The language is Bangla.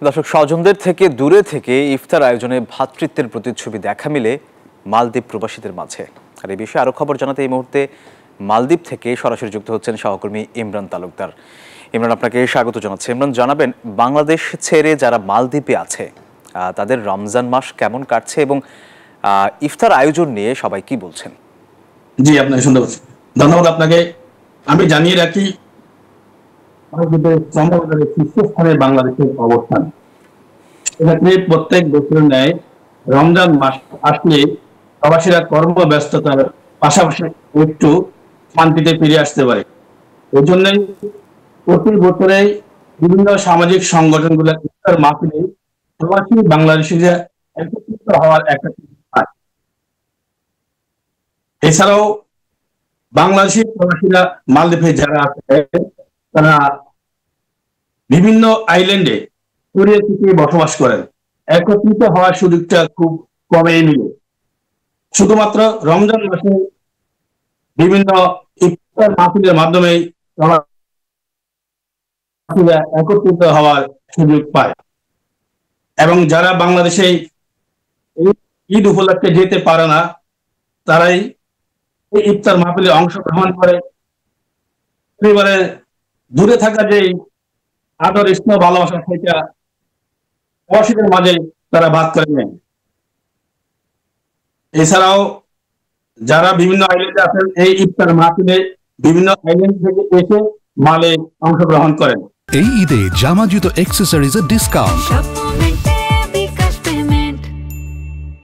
দর্শক, স্বজনদের থেকে দূরে থেকে ইফতার আয়োজনে ভ্রাতৃত্বের প্রতিচ্ছবি দেখা মিলে মালদ্বীপ প্রবাসীদের মাঝে। আর এই বিষয়ে আরো খবর জানাতে এই মুহূর্তে মালদ্বীপ থেকে সরাসরি যুক্ত হচ্ছেন সহকর্মী ইমরান তালুকদার। ইমরান, আপনাকে স্বাগত জানাচ্ছি। ইমরান, জানাবেন বাংলাদেশ ছেড়ে যারা মালদ্বীপে আছে তাদের রমজান মাস কেমন কাটছে এবং ইফতার আয়োজন নিয়ে সবাই কি বলছেন? জি, আপনাকে শুনতে পাচ্ছি। ধন্যবাদ আপনাকে। আমি জানিয়ে রাখি, শীর্ষস্থানে বাংলাদেশের অবস্থান। এক্ষেত্রে প্রত্যেক বছরের ন্যায় রমজান মাস আসলে প্রবাসীরা কর্মব্যস্ততার পাশাপাশি একটু শান্তিতে ফিরে আসতে পারে। এই জন্যই প্রতি বছরে বিভিন্ন সামাজিক সংগঠনগুলো ইফতার মাহফিলে প্রবাসী বাংলাদেশিরা একত্রিত হওয়ার একটা। এছাড়াও বাংলাদেশি প্রবাসীরা মালদ্বীপে যারা আছে তারা বিভিন্ন আইল্যান্ডে ছড়িয়ে ছিটিয়ে বসবাস করেন। একত্রিত হওয়ার সুযোগটা খুব কমই মিলে। শুধুমাত্র রমজান মাসে বিভিন্ন ইফতার মাহফিলের মাধ্যমে একত্রিত হওয়ার সুযোগ পায় এবং যারা বাংলাদেশে ঈদ উপলক্ষে যেতে পারে না তারাই এই ইফতার মাহফিলে অংশগ্রহণ করে পরিবারে দূরে থাকা যে আদর স্নেহ ভালোবাসা সেটা প্রবাসীদের মাঝে তারা ভাগ করে নেন। এছাড়াও যারা বিভিন্ন আইল্যান্ডে আছেন এই ইফতার মাহফিলে বিভিন্ন আইল্যান্ড থেকে এসে মালে অংশগ্রহণ করেন। এই ঈদে জামা জুতো অ্যাক্সেসরিজের ডিসকাউন্ট।